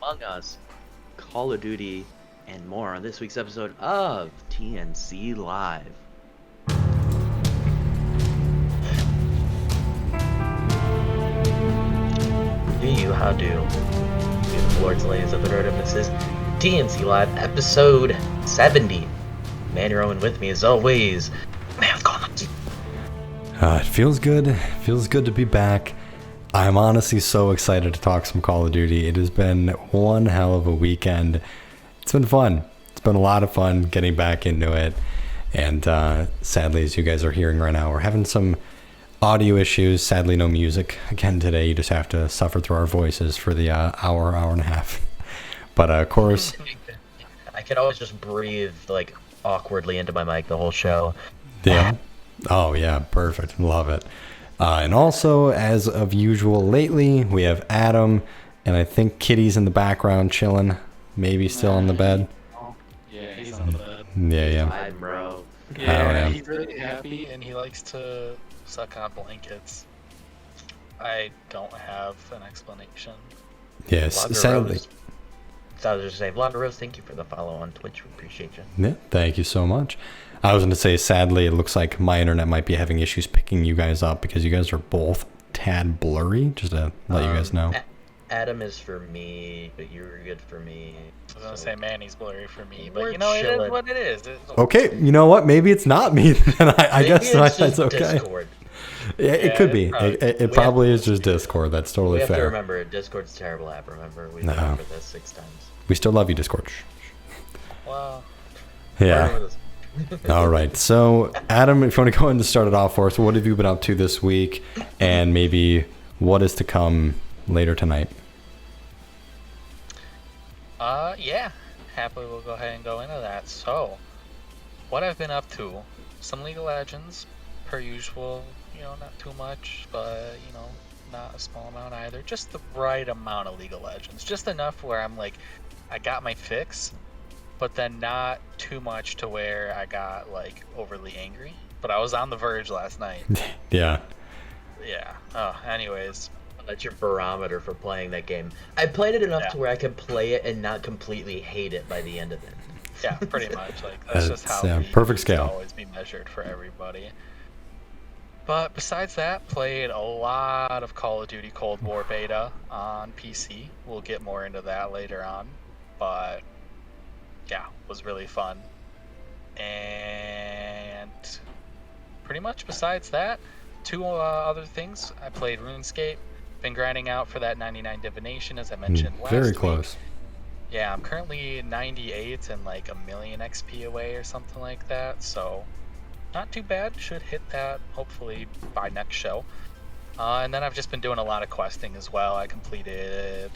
Among Us, Call of Duty, and more on this week's episode of TNC Live. How do? Beautiful lords and ladies of the road, this is TNC Live episode 70. Manny Rowan with me as always. Man, what's going on? It feels good. Feels good to be back. I'm honestly so excited to talk some Call of Duty. It has been one hell of a weekend. It's been fun. It's been a lot of fun getting back into it. And sadly, as you guys are hearing right now, we're having some audio issues. Sadly, no music again today. You just have to suffer through our voices for the hour and a half. But of course, I can always just breathe like awkwardly into my mic the whole show. Yeah. Oh yeah, perfect. Love it. And also, as of usual, lately we have Adam, and I think Kitty's in the background chilling, maybe still on the bed. Yeah, he's on the bed. Yeah. Hi, bro. Yeah, he's really happy, and he likes to suck on blankets. I don't have an explanation. Yes, sadly. So I was just saying, Vlogger Rose, thank you for the follow on Twitch. We appreciate you. Yeah, thank you so much. I was going to say, sadly, it looks like my internet might be having issues picking you guys up because you guys are both tad blurry, just to let you guys know. Adam is for me, but you're good for me. I was going to say Manny's blurry for me, but We're you know, chilling. it is what it is. Okay, you know what? Maybe it's not me. Then I guess it's that's okay. Discord. Yeah, it could be. It probably is just Discord. That's totally We have fair. to remember, Discord's a terrible app, remember? We've been over this 6 times. We still love you, Discord. Wow. Yeah. All right. So, Adam, if you want to go ahead and start it off for us, what have you been up to this week, and maybe what is to come later tonight? Yeah. Happily, we'll go ahead and go into that. So, what I've been up to, some League of Legends, per usual. You know, not too much, but you know, not a small amount either. Just the right amount of League of Legends, just enough where I'm like, I got my fix, but then not too much to where I got like overly angry. But I was on the verge last night. Yeah. Anyways. That's your barometer for playing that game. I played it enough to where I can play it and not completely hate it by the end of it. Yeah, pretty much. Like that's just how perfect scale. Always be measured for everybody. But besides that, played a lot of Call of Duty Cold War beta on PC. We'll get more into that later on. But yeah, was really fun. And pretty much besides that, two other things. I played RuneScape. Been grinding out for that 99 divination, as I mentioned last week. Very close. Yeah, I'm currently 98 and like a million XP away or something like that. So not too bad. Should hit that hopefully by next show. And then I've just been doing a lot of questing as well. I completed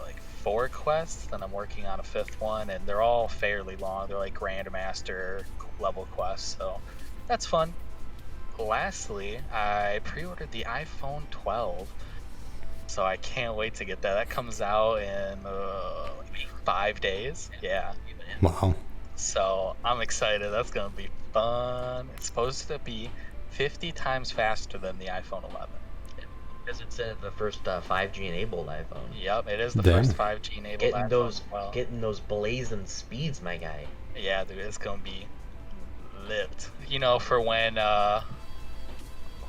like 4 quests, then I'm working on a 5th one, and they're all fairly long. They're like Grandmaster level quests, so that's fun. Lastly, I pre-ordered the iPhone 12, so I can't wait to get that. That comes out in 5 days. Yeah. Wow. So I'm excited. That's going to be fun. It's supposed to be 50 times faster than the iPhone 11. Because it's the first 5G enabled iPhone. Yep, it is the first 5G enabled iPhone. Getting those blazing speeds, my guy. Yeah, dude, it's going to be lit. You know, for when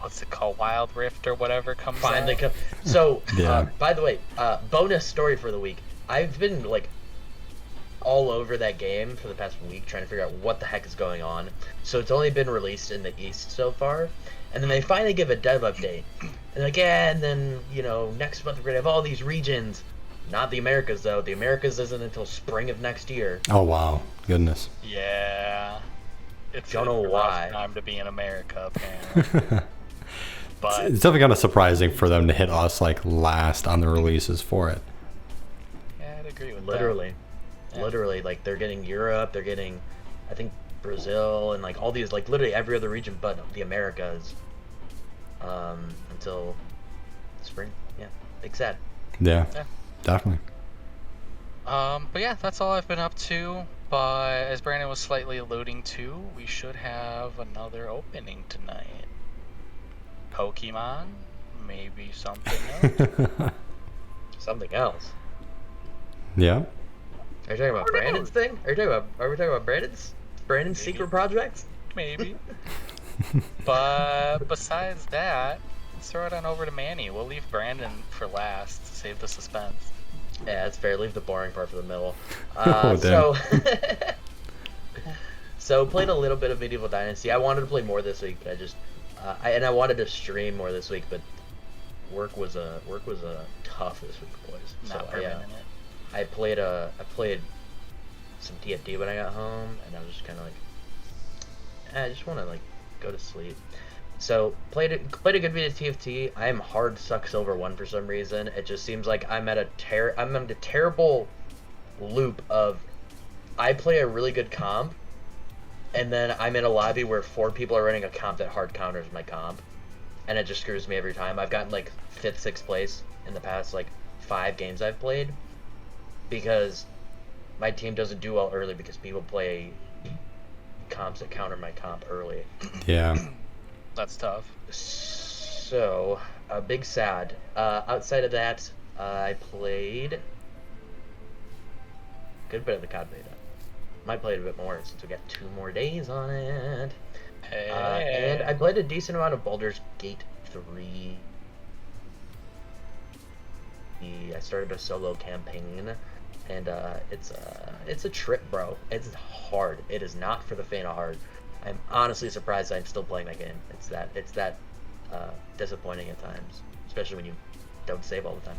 what's it called, Wild Rift or whatever comes out. So, by the way, bonus story for the week. I've been like all over that game for the past week trying to figure out what the heck is going on. So it's only been released in the East so far, and then they finally give a dev update. And like, yeah, and then, you know, next month we're gonna have all these regions. Not the Americas though. The Americas isn't until spring of next year. Oh wow, goodness. Yeah. It's don't know why. Time to be in America, apparently. But it's definitely kind of surprising for them to hit us like last on the releases for it. Yeah, I'd agree with that. Yeah. Literally, like they're getting Europe, they're getting, I think, Brazil, and like all these, like literally every other region but the Americas, until spring. Yeah, big sad. Yeah, definitely. But yeah, that's all I've been up to. But as Brandon was slightly alluding to, we should have another opening tonight. Pokemon, maybe something else. Something else. Yeah. Are you talking about Brandon's thing? Are we talking about Brandon's Maybe. secret project? Maybe. But besides that, let's throw it on over to Manny. We'll leave Brandon for last to save the suspense. Yeah, it's fair. Leave the boring part for the middle. Oh, damn. So played a little bit of Medieval Dynasty. I wanted to play more this week, but I wanted to stream more this week, but work was tough this week, boys. Not So permanent. I played some TFT when I got home, and I was just kind of like, I just want to like go to sleep. So played a good bit of TFT. I am hard suck silver 1 for some reason. It just seems like I'm in a terrible loop of I play a really good comp, and then I'm in a lobby where 4 people are running a comp that hard counters my comp, and it just screws me every time. I've gotten like 5th, 6th place in the past like 5 games I've played because my team doesn't do well early because people play comps that counter my comp early. Yeah. That's tough. So, a big sad. Outside of that, I played a good bit of the COD beta. Might play it a bit more since we got 2 more days on it. Hey. And I played a decent amount of Baldur's Gate 3. I started a solo campaign, and it's a trip, bro. It's hard. It is not for the faint of heart. I'm honestly surprised I'm still playing that game. It's that disappointing at times, especially when you don't save all the time.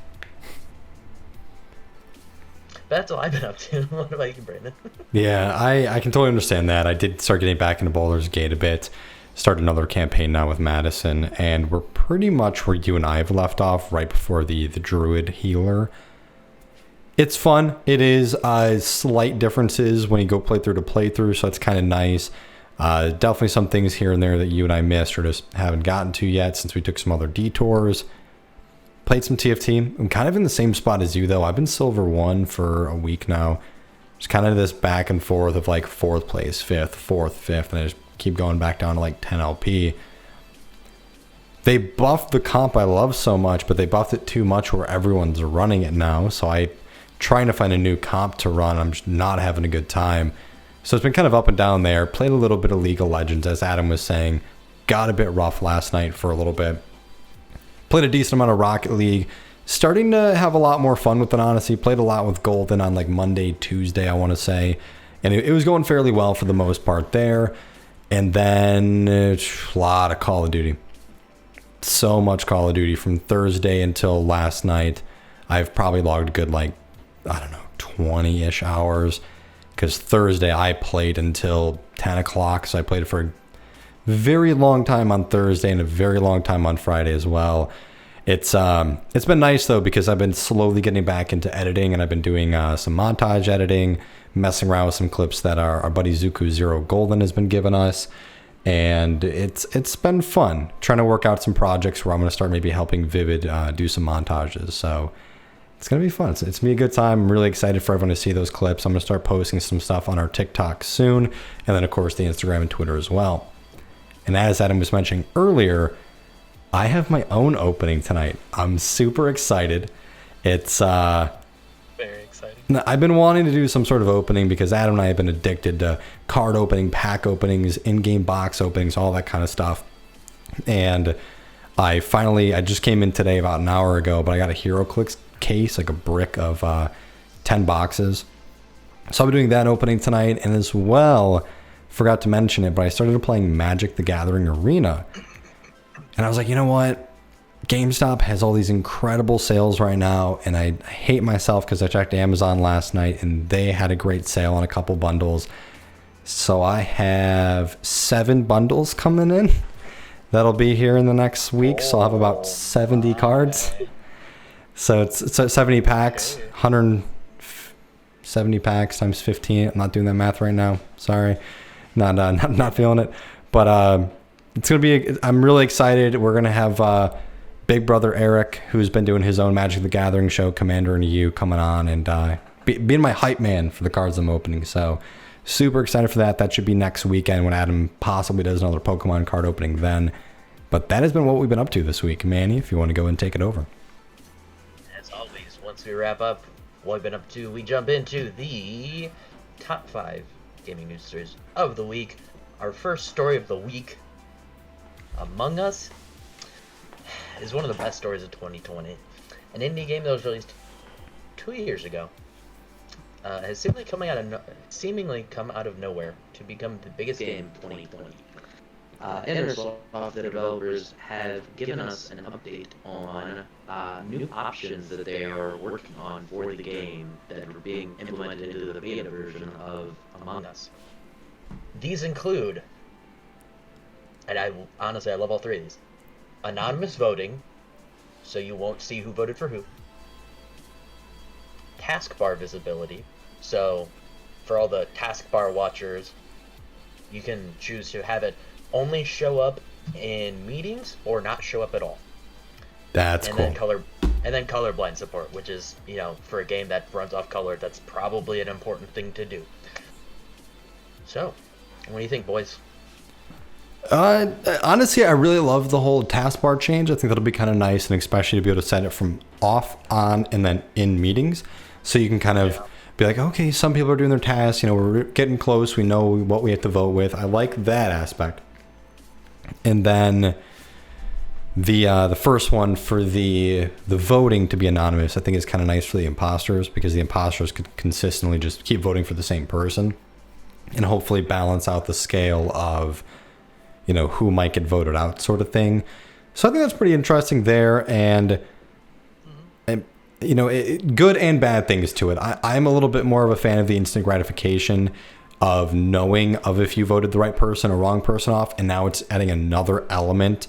But that's all I've been up to. What about you, Brandon? Yeah, I can totally understand that. I did start getting back into Baldur's Gate a bit. Start another campaign now with Madison, and we're pretty much where you and I have left off, right before the Druid Healer. It's fun. It is slight differences when you go playthrough to playthrough, so it's kind of nice. Definitely some things here and there that you and I missed or just haven't gotten to yet since we took some other detours. Played some TFT. I'm kind of in the same spot as you, though. I've been Silver 1 for a week now. It's kind of this back and forth of like 4th place, 5th, 4th, 5th, and I just keep going back down to like 10 LP. They buffed the comp I love so much, but they buffed it too much where everyone's running it now. So I'm trying to find a new comp to run. I'm just not having a good time. So it's been kind of up and down there. Played a little bit of League of Legends, as Adam was saying. Got a bit rough last night for a little bit. Played a decent amount of Rocket League. Starting to have a lot more fun with it, honestly. Played a lot with Golden on like Monday, Tuesday, I want to say. And it was going fairly well for the most part there. And then a lot of Call of Duty. So much Call of Duty from Thursday until last night. I've probably logged a good, like, I don't know, 20-ish hours. Because Thursday I played until 10 o'clock. So I played for a very long time on Thursday and a very long time on Friday as well. It's been nice, though, because I've been slowly getting back into editing. And I've been doing some montage editing, messing around with some clips that our buddy Zuku Zero Golden has been giving us. And it's been fun trying to work out some projects where I'm going to start maybe helping Vivid do some montages. So it's going to be fun. It's going to be a good time. I'm really excited for everyone to see those clips. I'm going to start posting some stuff on our TikTok soon. And then, of course, the Instagram and Twitter as well. And as Adam was mentioning earlier, I have my own opening tonight. I'm super excited. It's very exciting. I've been wanting to do some sort of opening because Adam and I have been addicted to card opening, pack openings, in-game box openings, all that kind of stuff. And I just came in today about an hour ago, but I got a HeroClix case, like a brick of 10 boxes. So I'll be doing that opening tonight. And as well, forgot to mention it, but I started playing Magic the Gathering Arena. And I was like, you know what? GameStop has all these incredible sales right now, and I hate myself because I checked Amazon last night and they had a great sale on a couple bundles. So I have 7 bundles coming in that'll be here in the next week. So I'll have about 70 cards. So it's 70 packs, 170 packs times 15. I'm not doing that math right now. Sorry, not feeling it. But it's gonna be. I'm really excited. We're gonna have Big Brother Eric, who's been doing his own Magic the Gathering show, Commander and EU, coming on and being my hype man for the cards I'm opening. So super excited for that. That should be next weekend when Adam possibly does another Pokemon card opening then. But that has been what we've been up to this week. Manny, if you want to go and take it over. As always, once we wrap up what I've been up to, we jump into the top 5 gaming news stories of the week. Our first story of the week, Among Us, is one of the best stories of 2020. An indie game that was released 2 years ago has seemingly come out of nowhere to become the biggest game of 2020. Intersoft, the developers, have given us an update on new options that they are working on for the game that are being implemented into the beta version of Among Us. These include, and I love all 3 of these, anonymous voting, so you won't see who voted for who. Taskbar visibility, so for all the taskbar watchers, you can choose to have it only show up in meetings or not show up at all. That's cool. And then colorblind support, which is, for a game that runs off color, that's probably an important thing to do. So, what do you think, boys? Honestly, I really love the whole taskbar change. I think that'll be kind of nice, and especially to be able to set it from off, on, and then in meetings. So you can kind of be like, okay, some people are doing their tasks, we're getting close, we know what we have to vote with. I like that aspect. And then the first one for the voting to be anonymous, I think is kind of nice for the imposters, because the imposters could consistently just keep voting for the same person and hopefully balance out the scale of, who might get voted out, sort of thing. So I think that's pretty interesting there, and good and bad things to it. I'm a little bit more of a fan of the instant gratification of knowing of if you voted the right person or wrong person off, and now it's adding another element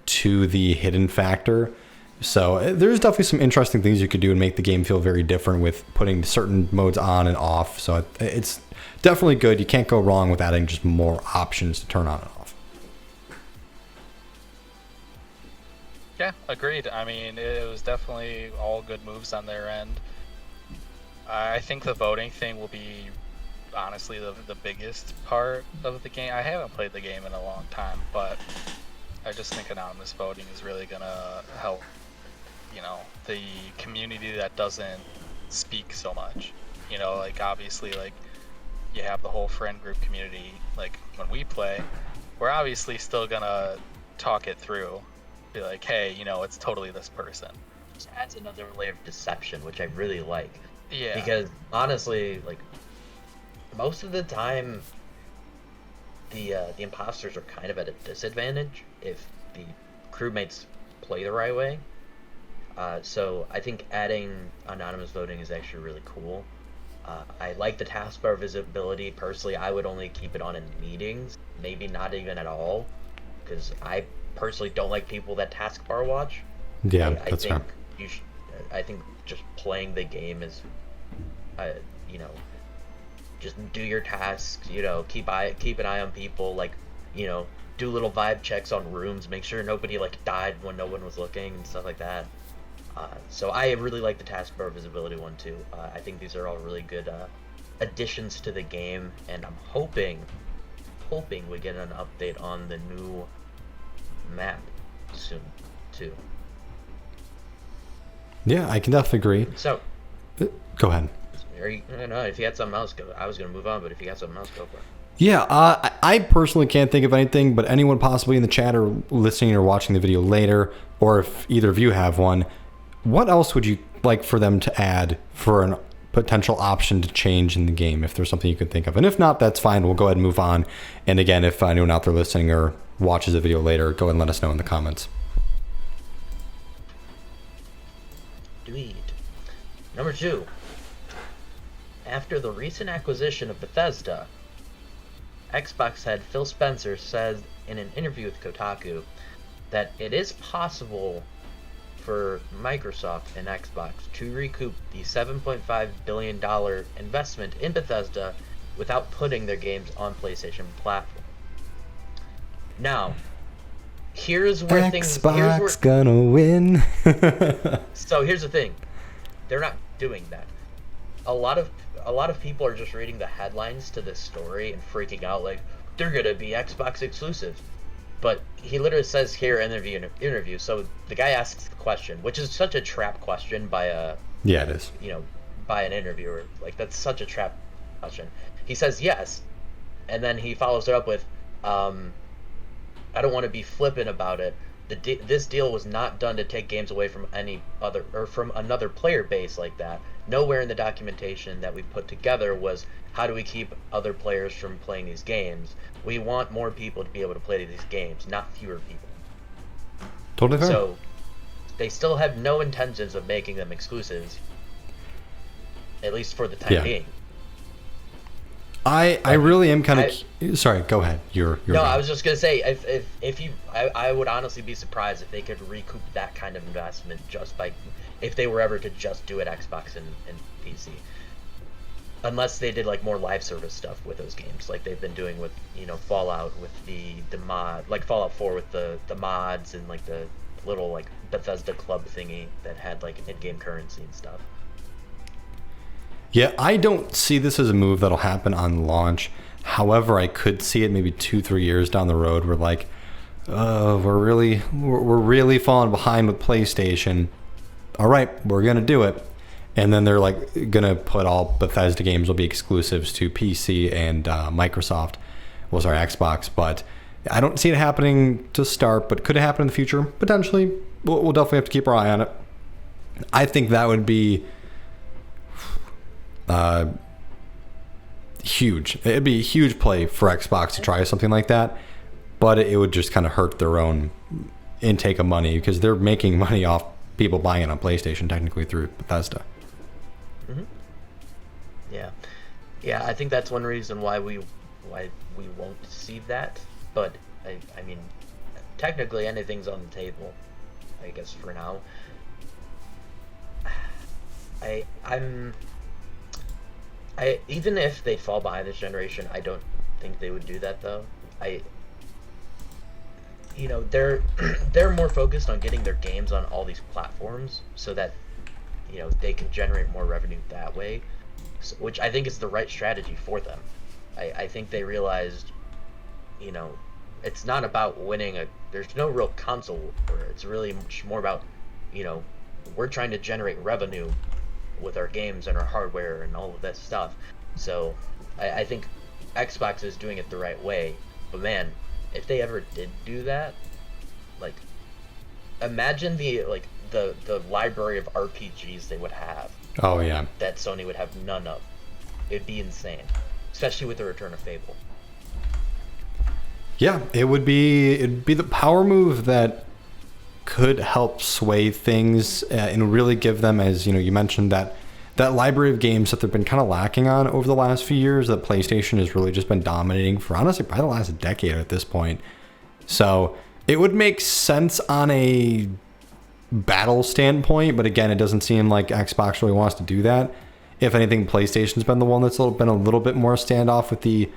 to the hidden factor. So there's definitely some interesting things you could do and make the game feel very different with putting certain modes on and off. So it's definitely good. You can't go wrong with adding just more options to turn on and off. Yeah, agreed. I mean, it was definitely all good moves on their end. I think the voting thing will be, honestly, the biggest part of the game. I haven't played the game in a long time, but I just think anonymous voting is really going to help, the community that doesn't speak so much. Obviously, you have the whole friend group community. When we play, we're obviously still going to talk it through. Be like, hey, it's totally this person. It adds another layer of deception, which I really like. Yeah. Because honestly, most of the time, the imposters are kind of at a disadvantage if the crewmates play the right way. So I think adding anonymous voting is actually really cool. I like the taskbar visibility. Personally, I would only keep it on in meetings, maybe not even at all, because I personally don't like people that taskbar watch. Yeah, that's fair. I think just playing the game is, just do your tasks. Keep an eye on people. Do little vibe checks on rooms. Make sure nobody died when no one was looking and stuff like that. So I really like the taskbar visibility one too. I think these are all really good additions to the game, and I'm hoping we get an update on the new map soon too. Yeah, I can definitely agree. So go ahead. If you had something else, I was gonna move on, but if you got something else, go for it. Yeah, I personally can't think of anything, but anyone possibly in the chat or listening or watching the video later, or if either of you have one, what else would you like for them to add for a potential option to change in the game, if there's something you could think of? And if not, that's fine. We'll go ahead and move on. And again, if anyone out there listening or watches the video later, go ahead and let us know in the comments. Tweet. Number 2. After the recent acquisition of Bethesda, Xbox head Phil Spencer said in an interview with Kotaku that it is possible for Microsoft and Xbox to recoup the $7.5 billion investment in Bethesda without putting their games on PlayStation platform. Now, here's where Xbox gonna win. So here's the thing. They're not doing that. A lot of people are just reading the headlines to this story and freaking out like they're gonna be Xbox exclusive. But he literally says here in the interview. So the guy asks the question, which is such a trap question by yeah, it is. by an interviewer. Like, that's such a trap question. He says yes, and then he follows it up with, I don't want to be flippant about it. This deal was not done to take games away from any other or from another player base like that. Nowhere in the documentation that we put together was how do we keep other players from playing these games. We want more people to be able to play these games, not fewer people. Totally fair. So they still have no intentions of making them exclusives, at least for the time being. I really am kind of sorry. Go ahead. You're no. I was just gonna say if you I would honestly be surprised if they could recoup that kind of investment just by if they were ever to just do it Xbox and PC, unless they did like more live service stuff with those games, like they've been doing with Fallout with the mod, like Fallout 4 with the mods and like the little like Bethesda club thingy that had like in-game currency and stuff. Yeah, I don't see this as a move that'll happen on launch. However, I could see it maybe 2-3 years down the road where like, we're really falling behind with PlayStation. All right, we're gonna do it, and then they're like gonna put all Bethesda games will be exclusives to PC and Microsoft. Well, sorry, Xbox. But I don't see it happening to start. But could it happen in the future? Potentially. We'll definitely have to keep our eye on it. I think that would be huge. It'd be a huge play for Xbox to try something like that, but it would just kind of hurt their own intake of money because they're making money off people buying it on PlayStation technically through Bethesda. Mm-hmm. Yeah, I think that's one reason why we won't see that. But I mean, technically anything's on the table, I guess for now. Even if they fall behind this generation, I don't think they would do that though. They're more focused on getting their games on all these platforms so that they can generate more revenue that way, which I think is the right strategy for them. I think they realized, it's not about winning there's no real console war. It's really much more about, we're trying to generate revenue with our games and our hardware and all of that stuff. So I think Xbox is doing it the right way. But man, if they ever did do that, like, imagine the library of RPGs they would have. Oh yeah. That Sony would have none of. It'd be insane, especially with the return of Fable. Yeah, it'd be the power move that could help sway things and really give them, as you mentioned, that library of games that they've been kind of lacking on over the last few years that PlayStation has really just been dominating for honestly probably the last decade at this point. So it would make sense on a battle standpoint, but again, it doesn't seem like Xbox really wants to do that. If anything, PlayStation's been the one that's been a little bit more standoff with the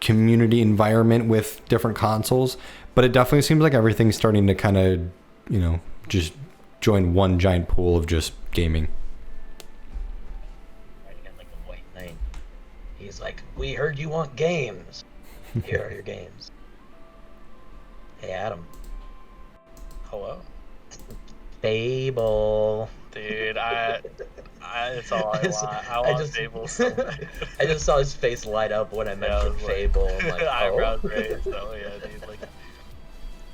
community environment with different consoles. But it definitely seems like everything's starting to kind of, just join one giant pool of just gaming. Like the White Knight. He's like, we heard you want games. Here are your games. Hey, Adam. Hello? Fable. Dude, it's all I want. I want Fable so bad. I just saw his face light up when I mentioned Fable. I'm like, eyebrows raised. Oh yeah, dude. Like,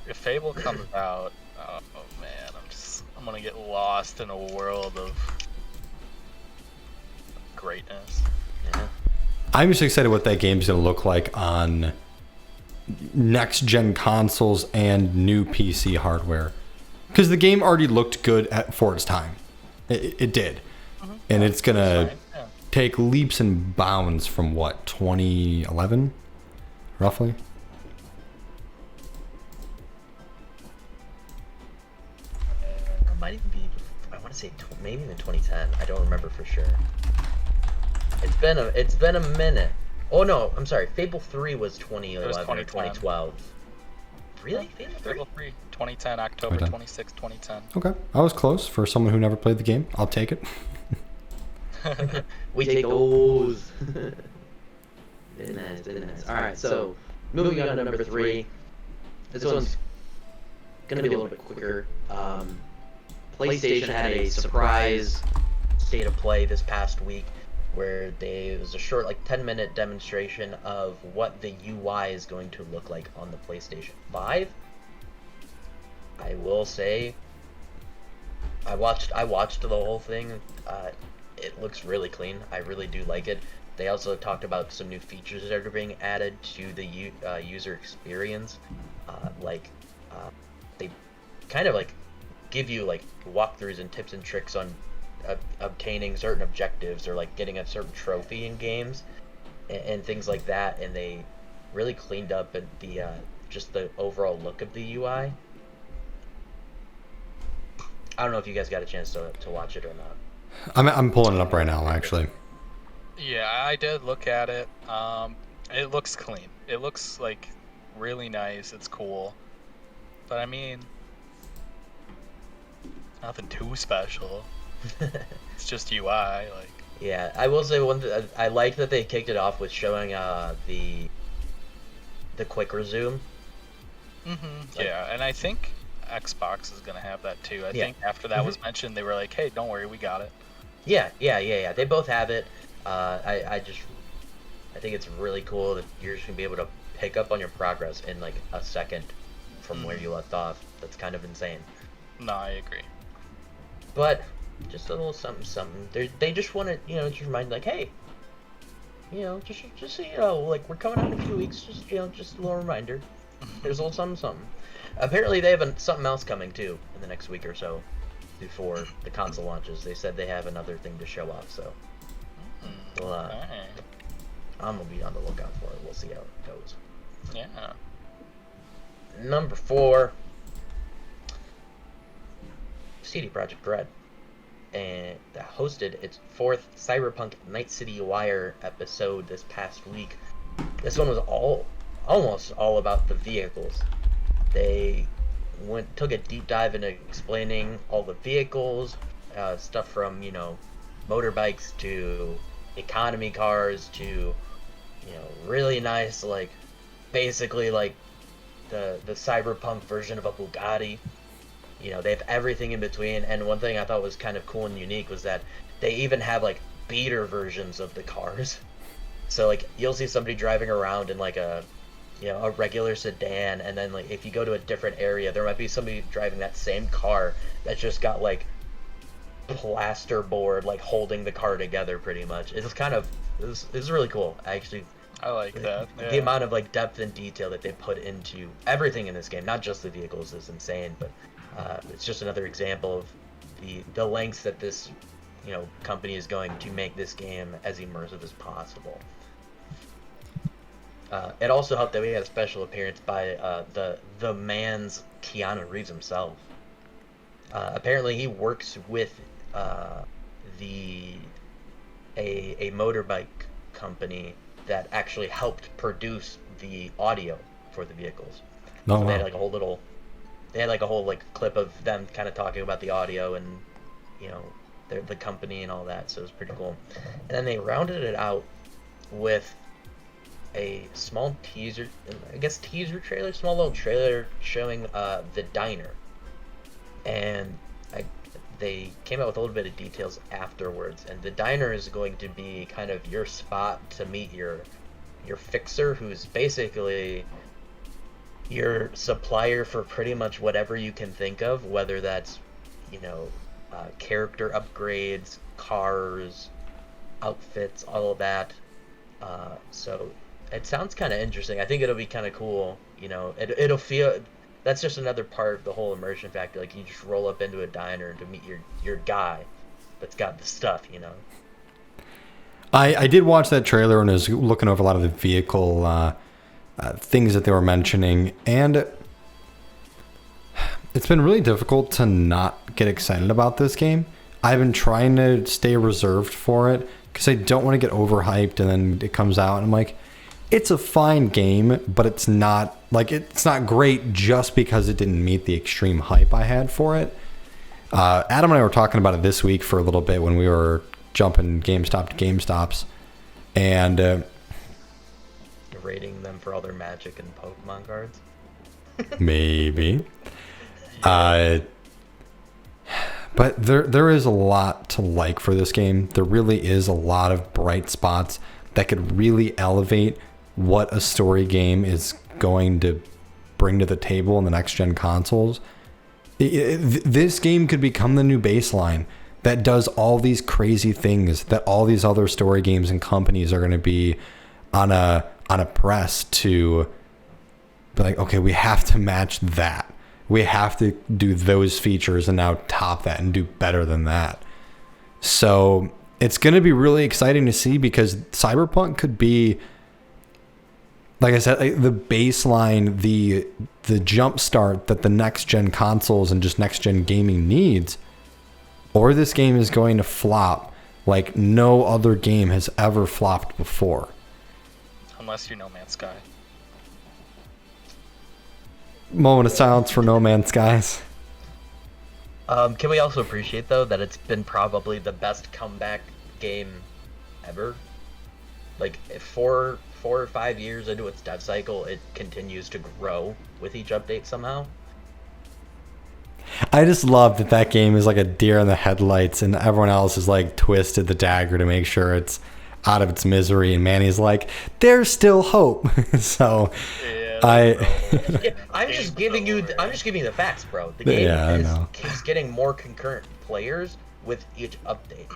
if Fable comes out, oh man, I'm gonna get lost in a world of greatness. Yeah. I'm just excited what that game's gonna look like on next gen consoles and new PC hardware, because the game already looked good for its time. It did, and it's gonna take leaps and bounds from what 2011, roughly. Might even be, I want to say maybe even 2010. I don't remember for sure. It's been a minute. Oh no, I'm sorry. Fable 3 was 2011 or 2012. Really? Fable 3, 2010, October 26, 2010. Okay, I was close for someone who never played the game. I'll take it. We take those. Very nice, very nice. All right, so moving on to number 3. This one's gonna be a little bit quicker. PlayStation had a surprise state of play this past week, where it was a short, like 10-minute demonstration of what the UI is going to look like on the PlayStation 5. I will say, I watched the whole thing. It looks really clean. I really do like it. They also talked about some new features that are being added to the user experience. They kind of like give you like walkthroughs and tips and tricks on obtaining certain objectives, or like getting a certain trophy in games, and things like that. And they really cleaned up the just the overall look of the UI. I don't know if you guys got a chance to watch it or not. I'm pulling it up right now, actually. Yeah, I did look at it. It looks clean. It looks like really nice. It's cool. But I mean, nothing too special. It's just UI. Like. Yeah, I will say I like that they kicked it off with showing the quick resume. Yeah, and I think Xbox is gonna have that too. I think after that was mentioned, they were like, "Hey, don't worry, we got it." Yeah. They both have it. I think it's really cool that you're just gonna be able to pick up on your progress in like a second from where you left off. That's kind of insane. No, I agree. But just a little something. They just want to, just remind, like, hey, just so you know, like, we're coming out in a few weeks. Just just a little reminder. There's a little something. Apparently, they have something else coming too in the next week or so, before the console launches. They said they have another thing to show off. So, I'm gonna be on the lookout for it. We'll see how it goes. Yeah. Number 4, CD Projekt Red, and hosted its 4th Cyberpunk Night City Wire episode this past week. This one was almost all about the vehicles. They took a deep dive into explaining all the vehicles, stuff from motorbikes to economy cars to really nice, like, basically like the cyberpunk version of a Bugatti. They have everything in between. And one thing I thought was kind of cool and unique was that they even have like beater versions of the cars. So like you'll see somebody driving around in like a regular sedan, and then like if you go to a different area, there might be somebody driving that same car that's just got like plasterboard like holding the car together pretty much. It's really cool. I like that. Yeah. The amount of like depth and detail that they put into everything in this game, not just the vehicles, is insane. But it's just another example of the lengths that this company is going to make this game as immersive as possible. It also helped that we had a special appearance by the man's Keanu Reeves himself. Apparently, he works with a motorbike company that actually helped produce the audio for the vehicles. No, so they had like a whole clip of them kind of talking about the audio and the company and all that. So it was pretty cool. And then they rounded it out with a small teaser trailer, small little trailer showing the diner. And they came out with a little bit of details afterwards, and the diner is going to be kind of your spot to meet your fixer, who's basically your supplier for pretty much whatever you can think of, whether that's character upgrades, cars, outfits, all of that. So it sounds kind of interesting. I think it'll be kind of cool. It'll feel. That's just another part of the whole immersion factor. Like, you just roll up into a diner to meet your guy that's got the stuff, I did watch that trailer and was looking over a lot of the vehicle things that they were mentioning, and it's been really difficult to not get excited about this game. I've been trying to stay reserved for it because I don't want to get overhyped, and then it comes out and I'm like, it's a fine game, but it's not great just because it didn't meet the extreme hype I had for it. Adam and I were talking about it this week for a little bit when we were jumping GameStop to GameStops, and rating them for all their Magic and Pokemon cards. But there is a lot to like for this game. There really is a lot of bright spots that could really elevate what a story game is going to bring to the table in the next gen consoles. This game could become the new baseline that does all these crazy things that all these other story games and companies are going to be on a press to be like, okay, we have to match that. We have to do those features and now top that and do better than that. So it's going to be really exciting to see, because Cyberpunk could be, like I said, the baseline, the jump start that the next gen consoles and just next gen gaming needs, or this game is going to flop like no other game has ever flopped before. Unless you're No Man's Sky. Moment of silence for No Man's Skies. Can we also appreciate, though, that it's been probably the best comeback game ever? Like, 4 or 5 years into its dev cycle, it continues to grow with each update somehow. I just love that game is like a deer in the headlights, and everyone else is like twisted the dagger to make sure it's out of its misery, and Manny's like, there's still hope. So yeah, I'm just giving you the facts, bro. The game keeps getting more concurrent players with each update.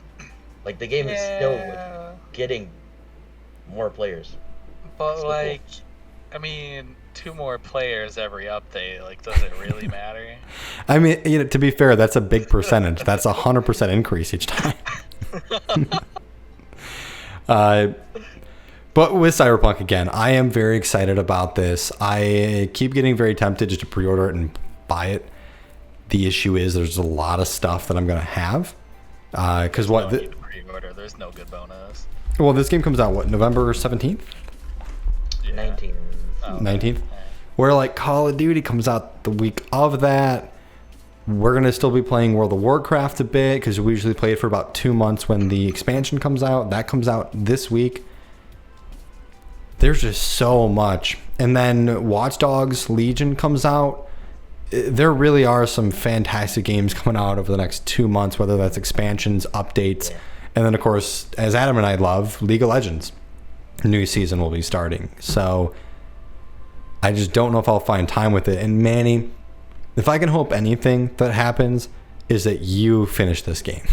Like, the game is still like, getting more players. But like, cool. I mean, 2 more players every update. Like, does it really matter? I mean, to be fair, that's a big percentage. That's 100% increase each time. But with Cyberpunk, again, I am very excited about this. I keep getting very tempted just to pre-order it and buy it. The issue is there's a lot of stuff that I'm going to have. Because pre-order. There's no good bonus. Well, this game comes out, November 17th? Yeah. 19th. Oh, 19th? Okay. Where, like, Call of Duty comes out the week of that. We're going to still be playing World of Warcraft a bit, because we usually play it for about 2 months when the expansion comes out. That comes out this week. There's just so much. And then Watch Dogs Legion comes out. There really are some fantastic games coming out over the next 2 months, whether that's expansions, updates, and then, of course, as Adam and I love, League of Legends. New season will be starting. So I just don't know if I'll find time with it. And Manny, if I can hope anything that happens, is that you finish this game.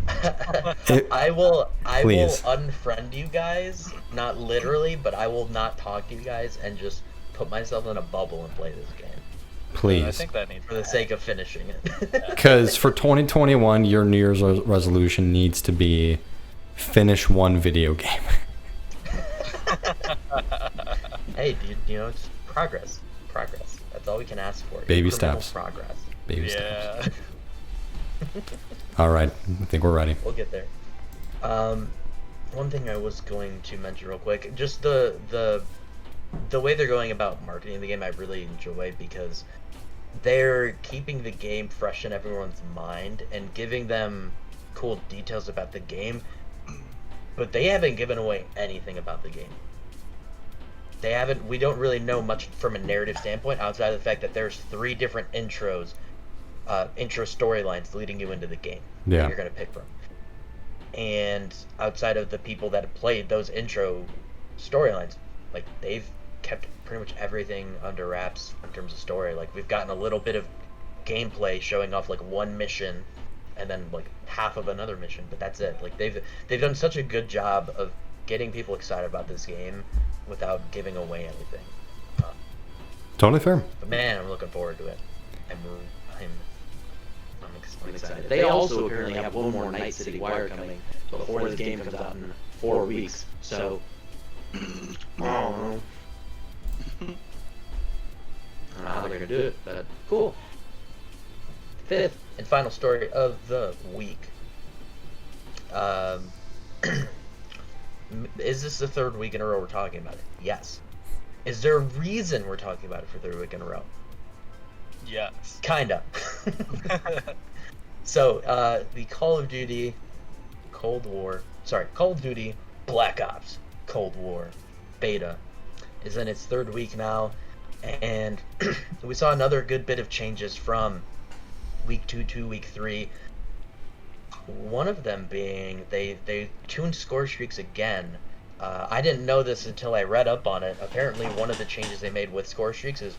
I will unfriend you guys, not literally, but I will not talk to you guys and just put myself in a bubble and play this game. Please. I think that needs for the sake of finishing it. Because for 2021, your New Year's resolution needs to be finish one video game. Hey, dude, it's progress. That's all we can ask for. Baby steps. Progress. Baby steps. All right, I think we're ready. We'll get there. One thing I was going to mention real quick, just the way they're going about marketing the game, I really enjoy, because they're keeping the game fresh in everyone's mind and giving them cool details about the game, but they haven't given away anything about the game. We don't really know much from a narrative standpoint outside of the fact that there's 3 different intro storylines leading you into the game that you're going to pick from. And outside of the people that have played those intro storylines, like, they've kept pretty much everything under wraps in terms of story. Like, we've gotten a little bit of gameplay showing off like one mission and then like half of another mission, but that's it. Like, they've done such a good job of getting people excited about this game without giving away anything. Totally fair. But man, I'm looking forward to it. I'm excited. They also apparently have one more Night City Wire coming before this game comes out in 4 weeks. So, I don't know how they're gonna do it, but cool. 5th and final story of the week. Is this the 3rd week in a row we're talking about it? Yes. Is there a reason we're talking about it for 3rd week in a row? Yes. Kinda. So, the Call of Duty Black Ops Cold War beta is in its 3rd week now, and we saw another good bit of changes from week 2, week 3. One of them being they tuned score streaks again. I didn't know this until I read up on it. Apparently, one of the changes they made with score streaks is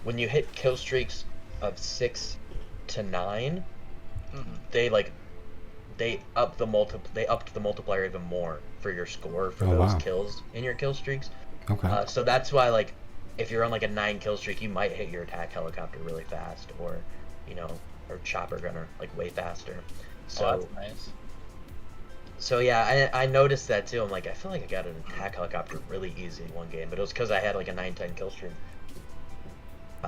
when you hit kill streaks of 6 to 9, they upped the multiplier even more for your score for those kills in your kill streaks. Okay. So that's why, like, if you're on like a 9 kill streak, you might hit your attack helicopter really fast, or or chopper gunner like way faster. So that's nice. So yeah, I noticed that too. I'm like, I feel like I got an attack helicopter really easy in one game, but it was because I had like a 9-10 kill streak.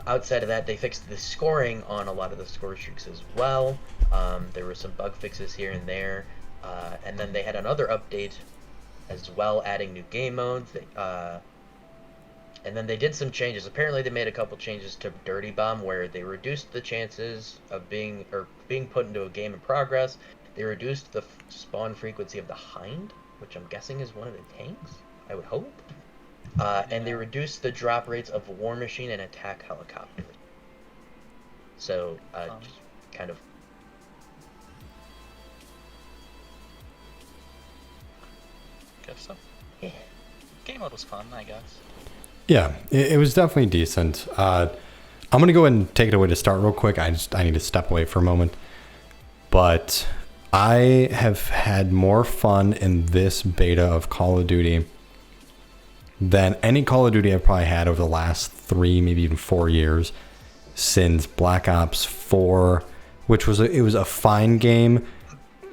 Outside of that, they fixed the scoring on a lot of the score streaks as well. There were some bug fixes here and there, and then they had another update as well, adding new game modes. And then they did some changes. Apparently, they made a couple changes to Dirty Bomb, where they reduced the chances of being put into a game in progress. They reduced the spawn frequency of the Hind, which I'm guessing is one of the tanks. I would hope. And they reduced the drop rates of War Machine and attack helicopters. So, just kind of. Guess so. Yeah. Game mode was fun, I guess. Yeah, it was definitely decent. I'm gonna go ahead and take it away to start real quick. I need to step away for a moment. But I have had more fun in this beta of Call of Duty than any Call of Duty I've probably had over the last 3, maybe even 4 years, since Black Ops 4, which was it was a fine game,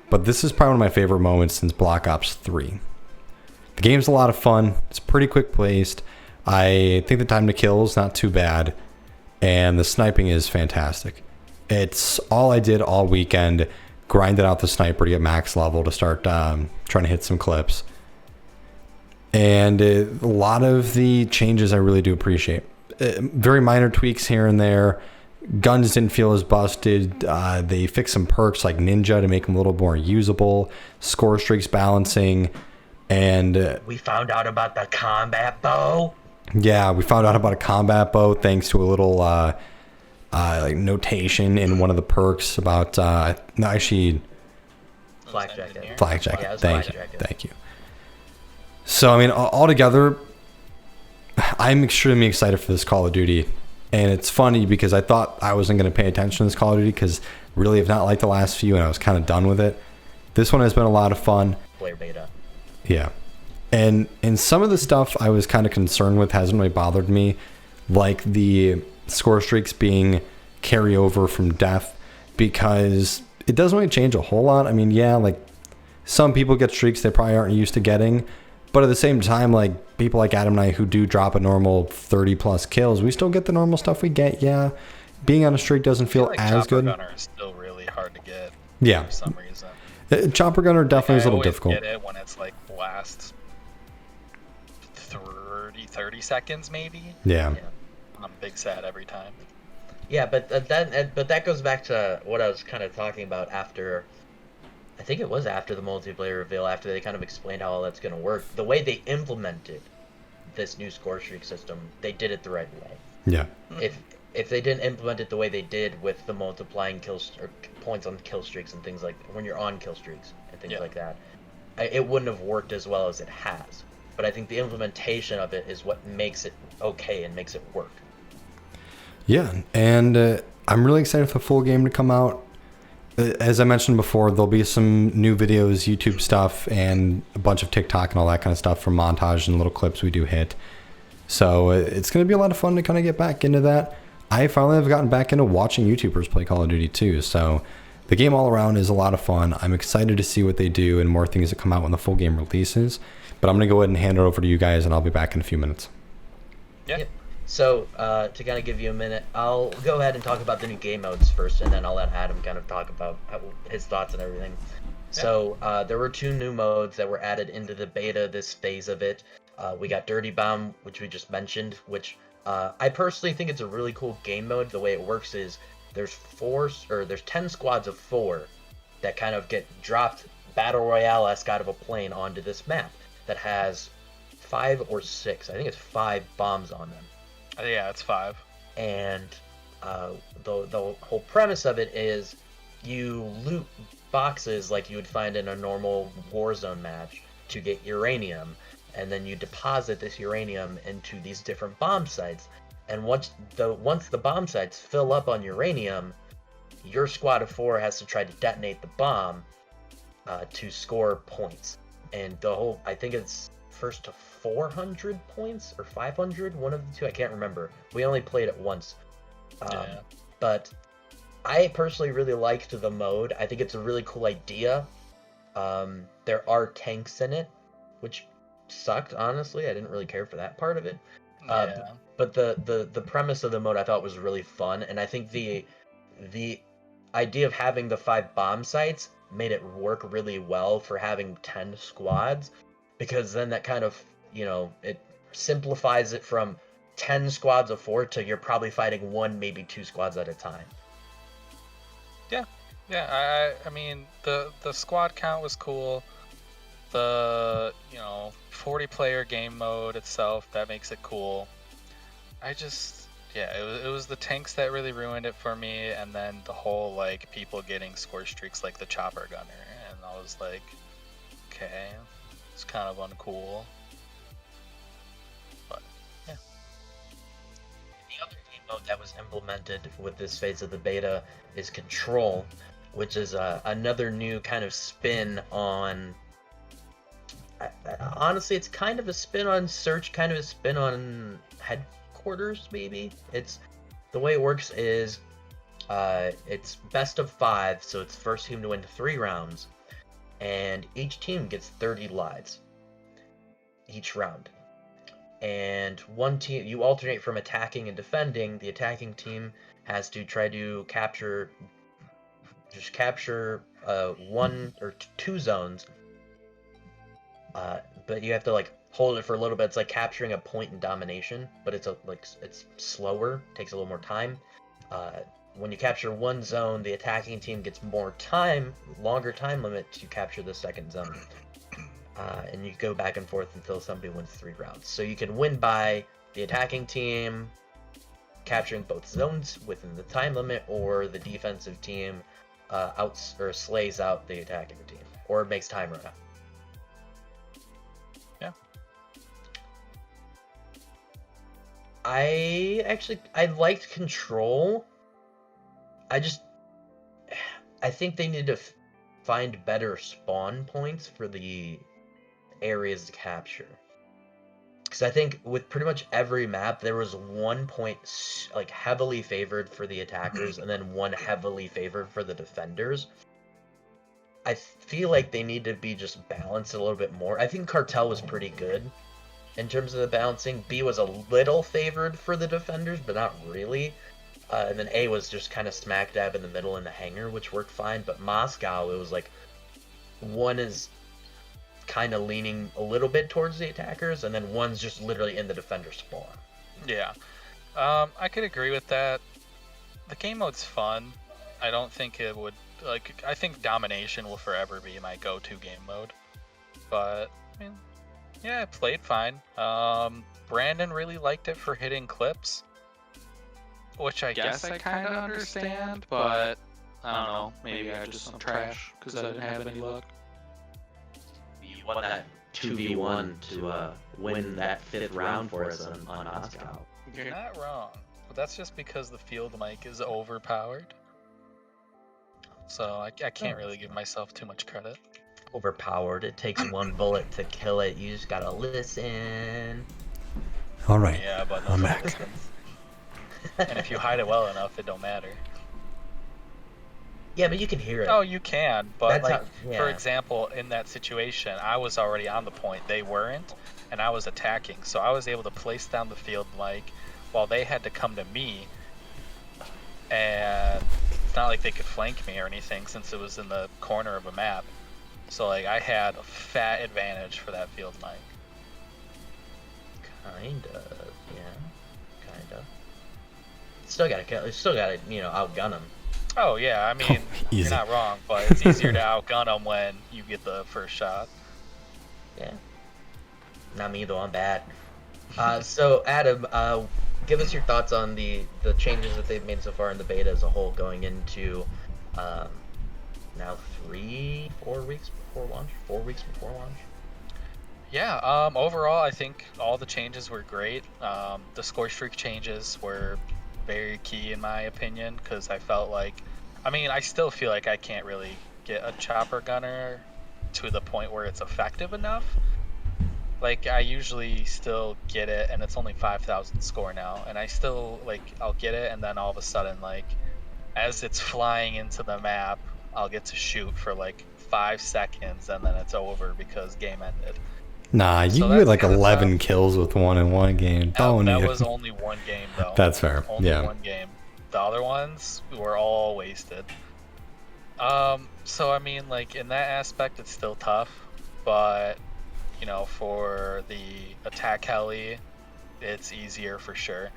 but this is probably one of my favorite moments since Black Ops 3. The game's a lot of fun. It's pretty quick paced. I think the time to kill is not too bad, and the sniping is fantastic. It's all I did all weekend, grinded out the sniper to get max level to start trying to hit some clips. And a lot of the changes I really do appreciate. Very minor tweaks here and there. Guns didn't feel as busted. They fixed some perks like Ninja to make them a little more usable. Score streaks balancing. And we found out about the combat bow. Yeah, we found out about a combat bow thanks to a little like notation in one of the perks about no, actually flak jacket. Flak jacket. Yeah, Thank you. So I mean, altogether, I'm extremely excited for this Call of Duty, and it's funny because I thought I wasn't going to pay attention to this Call of Duty because really have not liked the last few, and I was kind of done with it. This one has been a lot of fun. Player beta. Yeah. And some of the stuff I was kind of concerned with hasn't really bothered me, like the score streaks being carryover from death, because it doesn't really change a whole lot. I mean, yeah, like some people get streaks they probably aren't used to getting, but at the same time, like people like Adam and I who do drop a normal 30 plus kills, we still get the normal stuff we get. Yeah, being on a streak doesn't feel like as good. Chopper gunner is still really hard to get. Yeah. For some reason. Chopper gunner definitely is a little difficult. I always get it when it's like last 30 seconds maybe. Yeah. I'm big sad every time. Yeah, but that goes back to what I was kind of talking about after. I think it was after the multiplayer reveal, after they kind of explained how all that's going to work. The way they implemented this new score streak system, they did it the right way. Yeah. If they didn't implement it the way they did with the multiplying kills or points on kill streaks and things like when you're on kill streaks and things like that, it wouldn't have worked as well as it has. But I think the implementation of it is what makes it okay and makes it work. Yeah, and I'm really excited for the full game to come out. As I mentioned before, there'll be some new videos, YouTube stuff, and a bunch of TikTok and all that kind of stuff from montage and little clips we do hit. So it's going to be a lot of fun to kind of get back into that. I finally have gotten back into watching YouTubers play Call of Duty too. So the game all around is a lot of fun. I'm excited to see what they do and more things that come out when the full game releases. But I'm going to go ahead and hand it over to you guys, and I'll be back in a few minutes. Yeah. So, to kind of give you a minute, I'll go ahead and talk about the new game modes first, and then I'll let Adam kind of talk about his thoughts and everything. Yeah. So, there were 2 new modes that were added into the beta, this phase of it. We got Dirty Bomb, which we just mentioned, which I personally think it's a really cool game mode. The way it works is there's 10 squads of 4 that kind of get dropped Battle Royale-esque out of a plane onto this map that has 5 or 6, I think it's 5 bombs on them. Yeah, it's 5. And The whole premise of it is you loot boxes like you would find in a normal Warzone match to get uranium, and then you deposit this uranium into these different bomb sites. And once the bomb sites fill up on uranium, your squad of 4 has to try to detonate the bomb to score points. And I think it's first to 400 points or 500, one of the two, I can't remember. We only played it once. But I personally really liked the mode. I think it's a really cool idea. There are tanks in it, which sucked, honestly. I didn't really care for that part of it. But the premise of the mode I thought was really fun, and I think the idea of having the 5 bomb sites made it work really well for having 10 squads, because then that kind of, it simplifies it from 10 squads of 4 to you're probably fighting 1, maybe 2 squads at a time. Yeah, I mean, the squad count was cool. The 40-player game mode itself, that makes it cool. It was the tanks that really ruined it for me, and then the whole like people getting score streaks like the chopper gunner, and I was like, okay, it's kind of uncool. But yeah. The other game mode that was implemented with this phase of the beta is Control, which is another new kind of spin on. Honestly, it's kind of a spin on Search, kind of a spin on Headquarters, maybe. The way it works is it's best of 5, so it's first team to win 3 rounds, and each team gets 30 lives each round. And one team, you alternate from attacking and defending. The attacking team has to try to capture 1 or 2 zones. But you have to like hold it for a little bit. It's like capturing a point in domination, but it's slower, takes a little more time. When you capture 1 zone, the attacking team gets longer time limit to capture the second zone. And you go back and forth until somebody wins 3 rounds. So you can win by the attacking team capturing both zones within the time limit, or the defensive team slays out the attacking team, or makes time run out. Yeah. I liked Control. I think they need to find better spawn points for the areas to capture. Because I think with pretty much every map, there was 1 point like heavily favored for the attackers, and then 1 heavily favored for the defenders. I feel like they need to be just balanced a little bit more. I think Cartel was pretty good in terms of the balancing. B was a little favored for the defenders, but not really. And then A was just kind of smack dab in the middle in the hangar, which worked fine. But Moscow, it was like 1 is kind of leaning a little bit towards the attackers, and then 1's just literally in the defender spawn. Yeah. I could agree with that. The game mode's fun. I don't think it would... I think Domination will forever be my go-to game mode. But, I mean, yeah, it played fine. Brandon really liked it for hitting clips, which I guess I kind of understand, but I don't know. Maybe I just some trash because I didn't have any luck. You won that 2v1 to win that 5th round for us on Moscow. You're not wrong, but that's just because the field mic is overpowered. So I can't really give myself too much credit. Overpowered. It takes 1 bullet to kill it. You just gotta listen. All right. Yeah, but I'm back. And if you hide it well enough, it don't matter. Yeah, but you can hear it. Oh, you can, but yeah. For example, in that situation, I was already on the point. They weren't, and I was attacking. So I was able to place down the field mic while they had to come to me. And it's not like they could flank me or anything since it was in the corner of a map. So I had a fat advantage for that field mic. Kind of, yeah. Kind of. Still gotta outgun them. Oh yeah, I mean, easy. You're not wrong, but it's easier to outgun them when you get the first shot. Yeah. Not me though, I'm bad. So Adam, give us your thoughts on the changes that they've made so far in the beta as a whole, going into um, now 4 weeks before launch. 4 weeks before launch. Yeah, overall, I think all the changes were great. The score streak changes were very key, in my opinion, because I felt like, I mean, I still feel like I can't really get a chopper gunner to the point where it's effective enough. Like, I usually still get it, and it's only 5,000 score now, and I still, like, I'll get it, and then all of a sudden, like, as it's flying into the map, I'll get to shoot for, like, 5 seconds, and then it's over because game ended. Nah, you So had that's like kinda 11 tough. kills with one in one game. Don't That need was it. only one game, though. That's fair. Only Yeah. one game. The other ones were all wasted. So I mean, like, in that aspect, it's still tough, but you know, for the attack heli, it's easier for sure.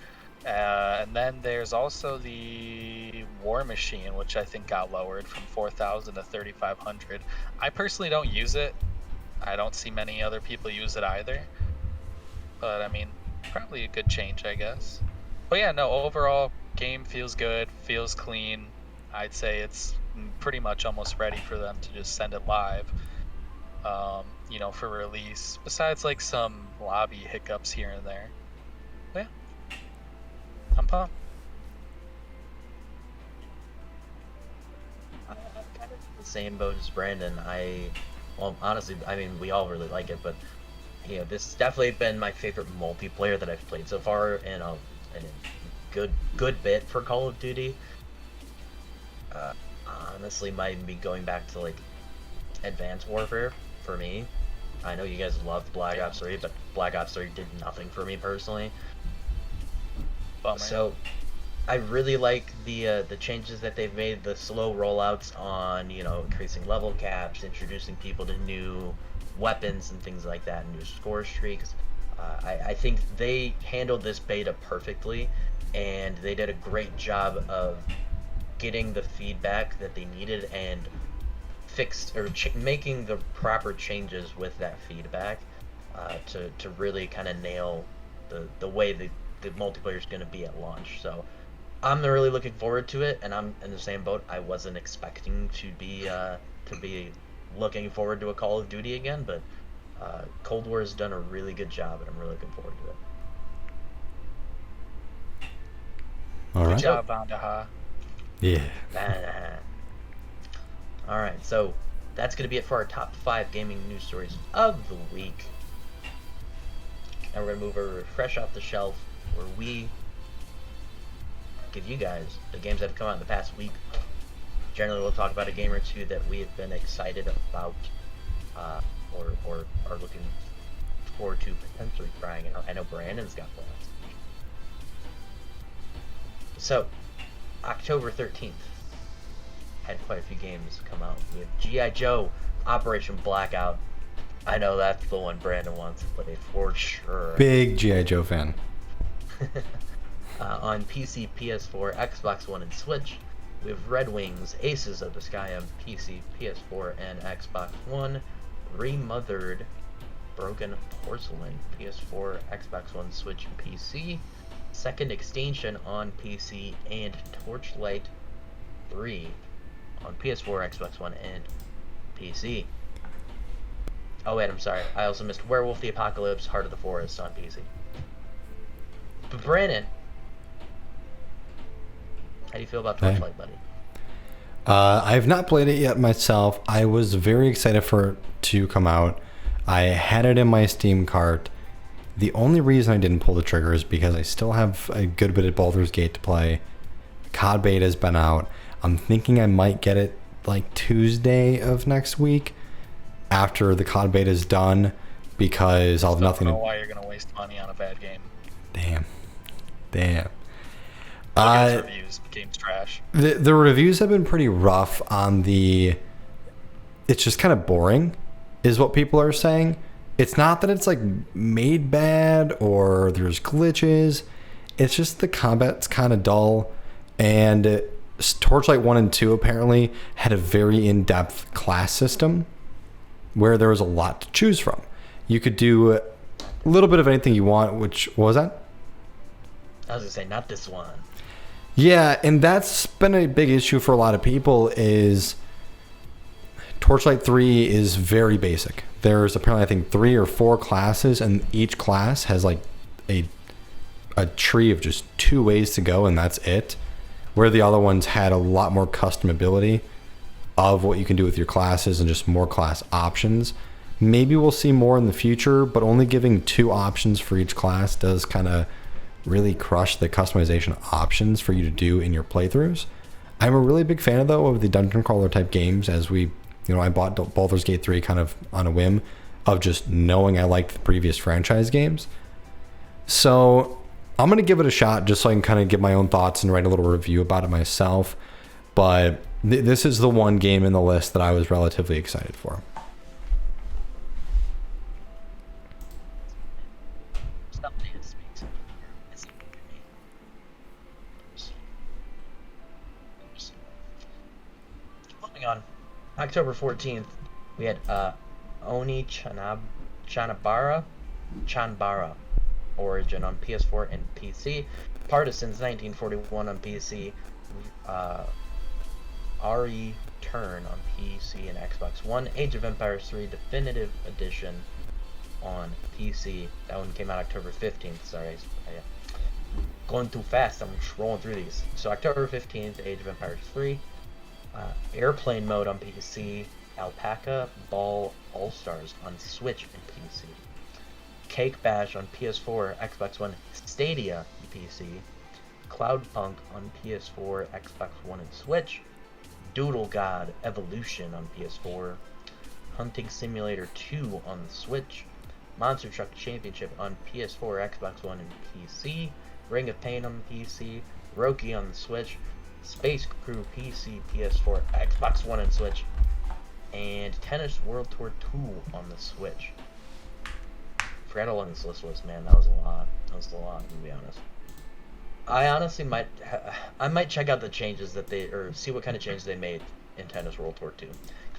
And then there's also the War Machine, which I think got lowered from 4,000 to 3,500. I personally don't use it. I don't see many other people use it either. But I mean, probably a good change, I guess. But yeah, no, overall, game feels good, feels clean. I'd say it's pretty much almost ready for them to just send it live, you know, for release. Besides, like, some lobby hiccups here and there. But yeah, I'm pumped. I'm kind of in the same boat as Brandon. Well, honestly, I mean, we all really like it, but you know, this has definitely been my favorite multiplayer that I've played so far, and a good bit for Call of Duty. Honestly, might be going back to like Advanced Warfare for me. I know you guys loved Black Ops 3, but Black Ops 3 did nothing for me personally. Bummer. So I really like the changes that they've made, the slow rollouts on, you know, increasing level caps, introducing people to new weapons and things like that, new score streaks. I think they handled this beta perfectly, and they did a great job of getting the feedback that they needed and making the proper changes with that feedback to really kind of nail the way the multiplayer is going to be at launch. So I'm really looking forward to it, and I'm in the same boat. I wasn't expecting to be looking forward to a Call of Duty again, but Cold War has done a really good job, and I'm really looking forward to it. All Good right. job, Vandaha. Yeah. All right, so that's going to be it for our top 5 gaming news stories of the week. Now we're going to move over fresh off the shelf, where we give you guys the games that have come out in the past week. Generally, we'll talk about a game or two that we have been excited about, or are looking forward to potentially trying out. I know Brandon's got plans. So, October 13th had quite a few games come out. We have G.I. Joe, Operation Blackout. I know that's the one Brandon wants to play for sure. Big G.I. Joe fan. On PC, PS4, Xbox One, and Switch, we have Red Wings, Aces of the Sky on PC, PS4, and Xbox One. Remothered, Broken Porcelain, PS4, Xbox One, Switch, and PC. Second Extinction on PC, and Torchlight 3 on PS4, Xbox One, and PC. Oh wait, I'm sorry. I also missed Werewolf the Apocalypse, Heart of the Forest on PC. But Brandon, how do you feel about Torchlight, buddy? I have not played it yet myself. I was very excited for it to come out. I had it in my Steam cart. The only reason I didn't pull the trigger is because I still have a good bit of Baldur's Gate to play. COD beta has been out. I'm thinking I might get it like Tuesday of next week after the COD beta is done, because I'll have nothing I to... don't know why you're gonna waste money on a bad game. Damn. Look at its reviews. Game's trash. The reviews have been pretty rough on the... It's just kind of boring, is what people are saying. It's not that it's like made bad or there's glitches. It's just the combat's kind of dull. And Torchlight 1 and 2 apparently had a very in-depth class system where there was a lot to choose from. You could do a little bit of anything you want, which, what was that? I was gonna say, not this one. Yeah, and that's been a big issue for a lot of people is Torchlight 3 is very basic. There's apparently, I think, 3 or 4 classes, and each class has like a tree of just 2 ways to go, and that's it. Where the other ones had a lot more customability of what you can do with your classes and just more class options. Maybe we'll see more in the future, but only giving 2 options for each class does kind of really crush the customization options for you to do in your playthroughs. I'm a really big fan, though, of the dungeon crawler type games. As we, I bought Baldur's Gate 3 kind of on a whim of just knowing I liked the previous franchise games. So I'm going to give it a shot just so I can kind of give my own thoughts and write a little review about it myself. But this is the one game in the list that I was relatively excited for. On October 14th, we had Oni Chanbara Origin on PS4 and PC, Partisans 1941 on PC, RE Turn on PC and Xbox One, Age of Empires 3 Definitive Edition on PC. That one came out October 15th. Sorry, going too fast. I'm scrolling through these. So October 15th, Age of Empires 3. Airplane Mode on PC, Alpaca Ball All-Stars on Switch and PC, Cake Bash on PS4, Xbox One, Stadia on PC, Cloudpunk on PS4, Xbox One and Switch, Doodle God Evolution on PS4, Hunting Simulator 2 on the Switch, Monster Truck Championship on PS4, Xbox One and PC, Ring of Pain on the PC, Roki on the Switch, Space Crew PC, PS4, Xbox One and Switch, and Tennis World Tour 2 on the Switch. Forgot how long this list was, man. That was a lot. To be honest. I honestly might check out the changes or see what kind of changes they made in Tennis World Tour 2.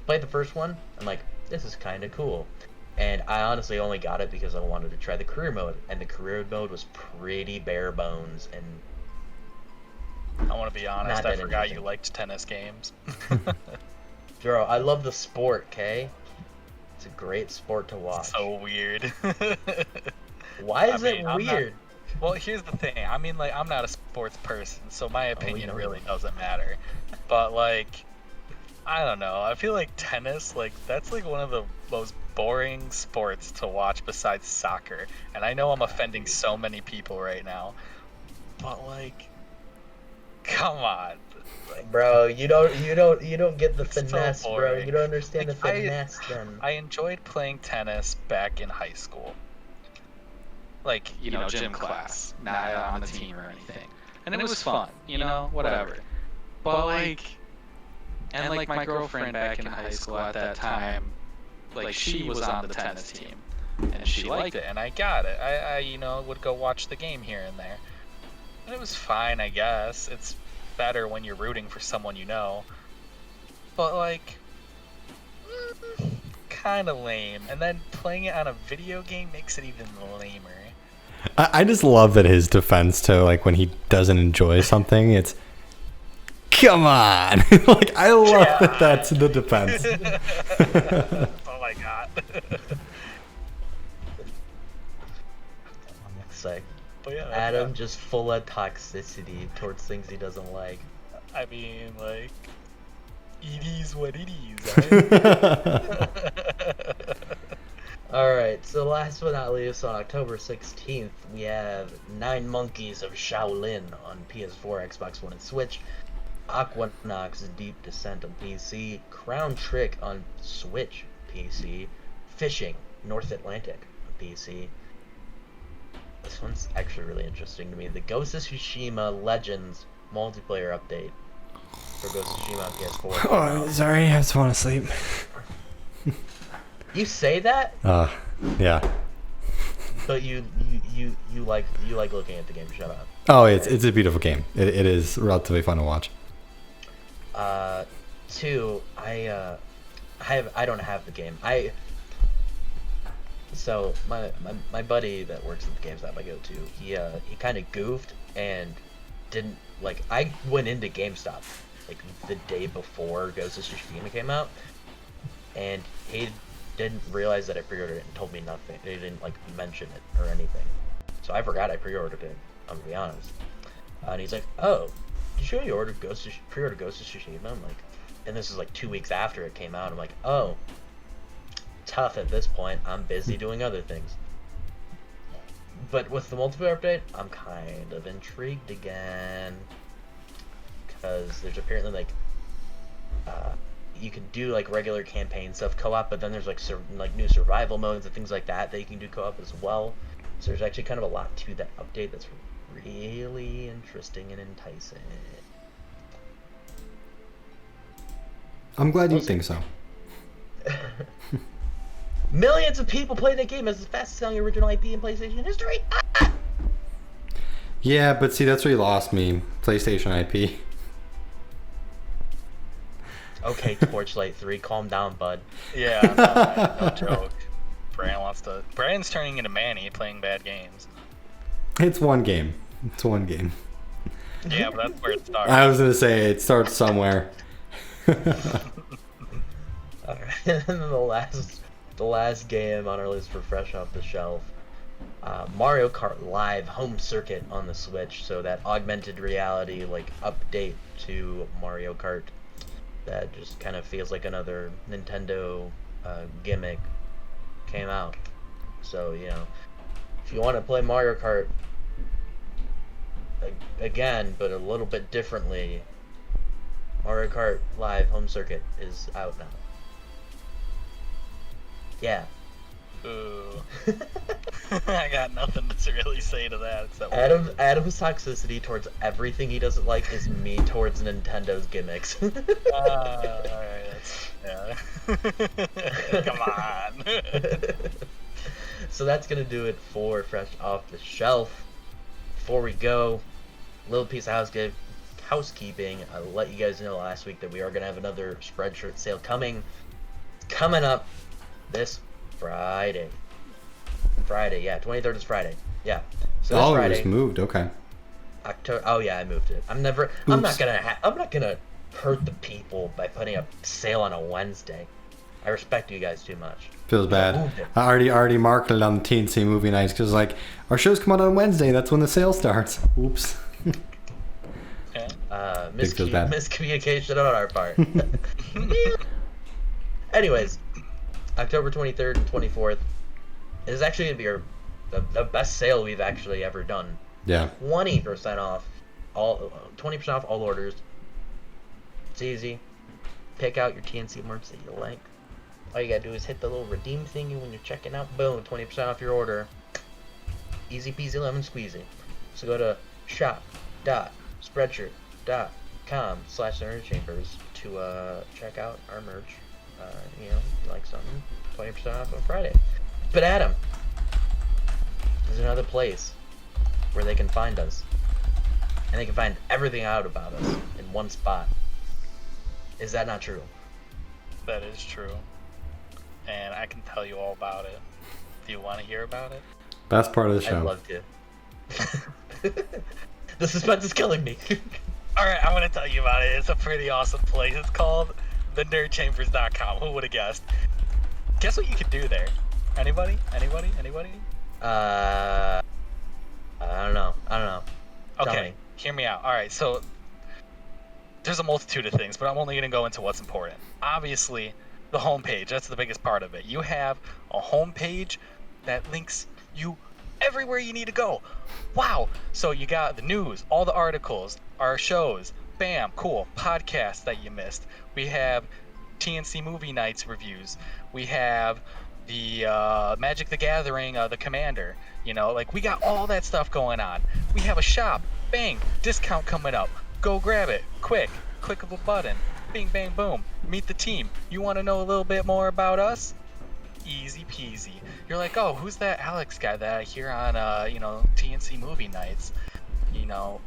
Played the first one, I'm like, this is kind of cool. And I honestly only got it because I wanted to try the career mode, and the career mode was pretty bare bones and I want to be honest, I forgot you liked tennis games. Bro, I love the sport, okay? It's a great sport to watch. So weird. Why is it weird? Well, here's the thing. I mean, like, I'm not a sports person, so my opinion really doesn't matter. But, like, I don't know. I feel like tennis, like, that's, like, one of the most boring sports to watch besides soccer. And I know I'm offending so many people right now. But, like, come on, bro. You don't get the finesse, so bro. You don't understand the finesse. Then I enjoyed playing tennis back in high school, like you know, gym class, not on the team or anything, and it was fun, whatever. But like, and like my girlfriend back in high school at that time, like she was on the tennis team, and she liked it, and I got it. I would go watch the game here and there. And it was fine, I guess. It's better when you're rooting for someone you know. But, like, kind of lame. And then playing it on a video game makes it even lamer. I just love that his defense to, like, when he doesn't enjoy something, it's, come on. Like, I love that that's the defense. That's all I got. Sick. Yeah, Adam just full of toxicity towards things he doesn't like. I mean, like, it is what it is. Right? Alright, so last but not least, on October 16th, we have 9 Monkeys of Shaolin on PS4, Xbox One, and Switch, Aquanox Deep Descent on PC, Crown Trick on Switch, PC, Fishing North Atlantic on PC. This one's actually really interesting to me. The Ghost of Tsushima Legends multiplayer update for Ghost of Tsushima on PS4. Oh, sorry, I just want to sleep. You say that? Yeah. But you like looking at the game. Shut up. Oh, it's a beautiful game. It is relatively fun to watch. 2, I don't have the game. So my buddy that works at the GameStop I go to, he kind of goofed and didn't like. I went into GameStop like the day before Ghost of Tsushima came out, and he didn't realize that I pre-ordered it and told me nothing. He didn't like mention it or anything, so I forgot I pre-ordered it. I'm gonna be honest. And he's like, "Oh, did you pre-order Ghost of Tsushima?" I'm like, and this is like 2 weeks after it came out. I'm like, "Oh, tough at this point. I'm busy doing other things." But with the multiplayer update, I'm kind of intrigued again, because there's apparently like you can do like regular campaign stuff co-op, but then there's like new survival modes and things like that you can do co-op as well. So there's actually kind of a lot to that update that's really interesting and enticing. I'm glad you think so. Millions of people play that game as the fastest selling original IP in PlayStation history. Ah! Yeah, but see, that's where you lost me. PlayStation IP. Okay, Torchlight 3, calm down, bud. Yeah, no joke. Brandon's turning into Manny playing bad games. It's one game. Yeah, but that's where it starts. I was gonna say it starts somewhere. Alright, and then the last game on our list for fresh off the shelf, Mario Kart Live Home Circuit on the Switch. So that augmented reality like update to Mario Kart that just kind of feels like another Nintendo gimmick came out. So, you know, if you want to play Mario Kart again, but a little bit differently, Mario Kart Live Home Circuit is out now. Yeah. Ooh. I got nothing to really say to that except Adam's toxicity towards everything he doesn't like is me towards Nintendo's gimmicks. Alright, yeah. Come on. So that's gonna do it for fresh off the shelf. Before we go, little piece of housekeeping. I let you guys know last week that we are gonna have another Spreadshirt sale coming up this Friday. Yeah, 23rd is Friday. Yeah. So this Friday, it was moved. Okay. October. Oh yeah, I moved it. I'm not gonna hurt the people by putting a sale on a Wednesday. I respect you guys too much. Feels bad. I already marked it on the TNC movie nights because like our shows come out on Wednesday. That's when the sale starts. Oops. Okay. Miscommunication on our part. Anyways, October 23rd and 24th is actually gonna be the best sale we've actually ever done. Yeah. 20% off 20% off all orders. It's easy. Pick out your TNC merch that you like. All you gotta do is hit the little redeem thingy when you're checking out. Boom, 20% off your order. Easy peasy lemon squeezy. So go to shop.spreadshirt.com/nerdchambers to check out our merch. You know, if you like something, 20% off on Friday. But Adam, there's another place where they can find us. And they can find everything out about us in one spot. Is that not true? That is true. And I can tell you all about it. Do you want to hear about it? Best part of the show. I'd love to. The suspense is killing me. Alright, I'm going to tell you about it. It's a pretty awesome place. It's called thenerdchambers.com. Who would have guessed? Guess what you could do there? Anybody? I don't know. Okay, hear me out. Alright, so there's a multitude of things, but I'm only going to go into what's important. Obviously, the homepage, that's the biggest part of it. You have a homepage that links you everywhere you need to go. Wow. So you got the news, all the articles, our shows, bam, cool, podcasts that you missed. We have TNC movie nights reviews. We have the Magic the Gathering, the Commander. You know, like we got all that stuff going on. We have a shop, bang, discount coming up. Go grab it, quick, click of a button, bing, bang, boom. Meet the team. You want to know a little bit more about us? Easy peasy. You're like, oh, who's that Alex guy that I hear on, TNC movie nights? You know,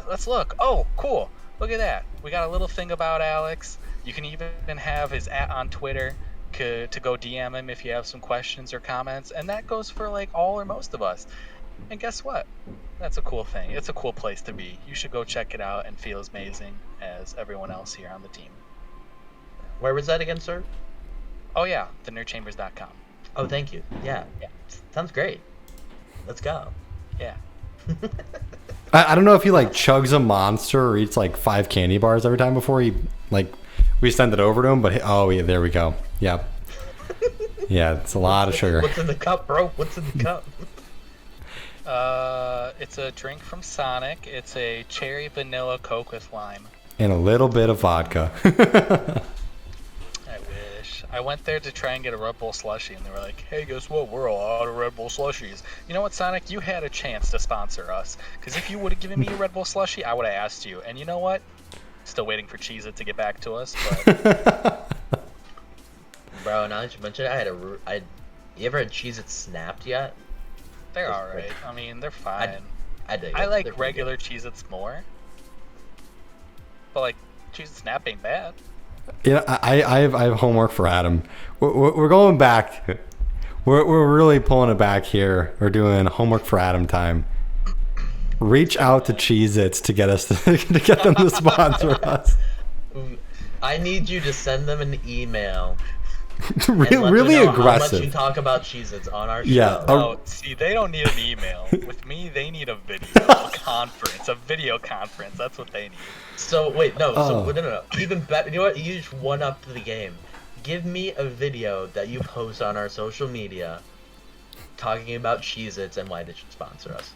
let's look. Oh, cool. Look at that. We got a little thing about Alex. You can even have his @ on Twitter. to go DM him if you have some questions or comments, and that goes for like all or most of us. And guess what? That's a cool thing. It's a cool place to be. You should go check it out and feel as amazing as everyone else here on the team. Where was that again, sir? Oh yeah, thenerdchambers.com. Oh, thank you. Yeah. Sounds great. Let's go. Yeah. I don't know if he like chugs a monster or eats like 5 candy bars every time before he like we send it over to him, but oh yeah, there we go. Yeah. Yeah, it's a lot of sugar. What's in the cup, bro? What's in the cup? It's a drink from Sonic. It's a cherry vanilla Coke with lime. And a little bit of vodka. I wish. I went there to try and get a Red Bull slushie, and they were like, hey, guess what? We're all out of Red Bull slushies. You know what, Sonic? You had a chance to sponsor us. Because if you would have given me a Red Bull slushie, I would have asked you. And you know what? Still waiting for Cheez-It to get back to us, but... Bro, now that you mention it, you ever had Cheez-It snapped yet? They're alright. I mean, they're fine. I like regular Cheez-Its more. But, like, Cheez-It Snap ain't bad. Yeah, I have homework for Adam. We're going back. We're really pulling it back here. We're doing homework for Adam time. Reach out to Cheez-Its to get us to get them to sponsor us. I need you to send them an email. Really aggressive. How much you talk about Cheez-Its on our show. Yeah. Oh, see, they don't need an email. With me, they need a video conference. A video conference. That's what they need. So wait, no. Oh. So no. Even better. You know what? You just one up the game. Give me a video that you post on our social media, talking about Cheez-Its and why they should sponsor us.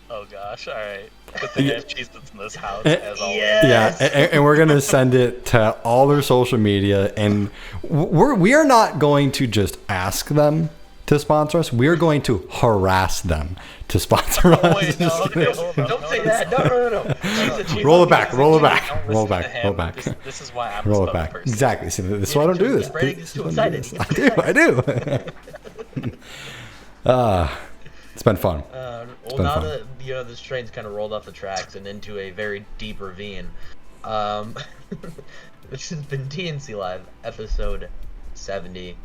Oh gosh, alright. Good thing I have Cheez-Its in this house, as always. Yes. Yeah, and we're gonna send it to all their social media, and we are not going to just ask them to sponsor us. We are going to harass them to sponsor us. Wait, no, okay, hold on. Don't say that. No. Cheez-Its, Roll it back. Roll it back. Don't Roll listen it to back. him. Roll it back. This is why I'm Roll a it back. person. Exactly. See, this is why I don't do this. Brady gets too excited. I do. It's been fun. Well, now that this train's kind of rolled off the tracks and into a very deep ravine, this has been TNC Live, episode 70.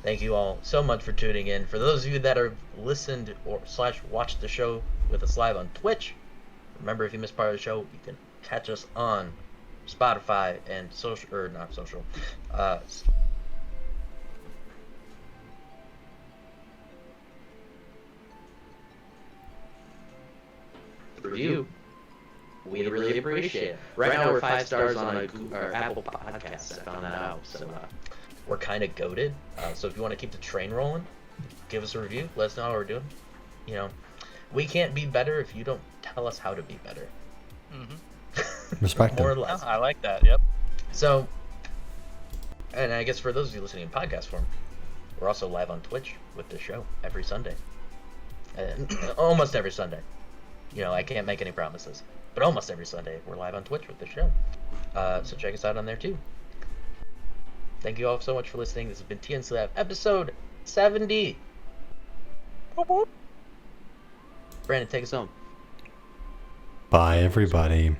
Thank you all so much for tuning in. For those of you that have listened or / watched the show with us live on Twitch, remember, if you missed part of the show, you can catch us on Spotify and review. We'd really appreciate it. Right now we're 5 stars on our Apple Podcasts. I found that out. So we're kind of goated. So if you want to keep the train rolling, give us a review. Let us know how we're doing. We can't be better if you don't tell us how to be better. Respect More or them. less. I like that, yep. So, and I guess for those of you listening in podcast form, we're also live on Twitch with the show every Sunday. Almost every Sunday. I can't make any promises, but almost every Sunday we're live on Twitch with the show. So check us out on there too. Thank you all so much for listening. This has been TNC Live, episode 70. Brandon, take us home. Bye, everybody.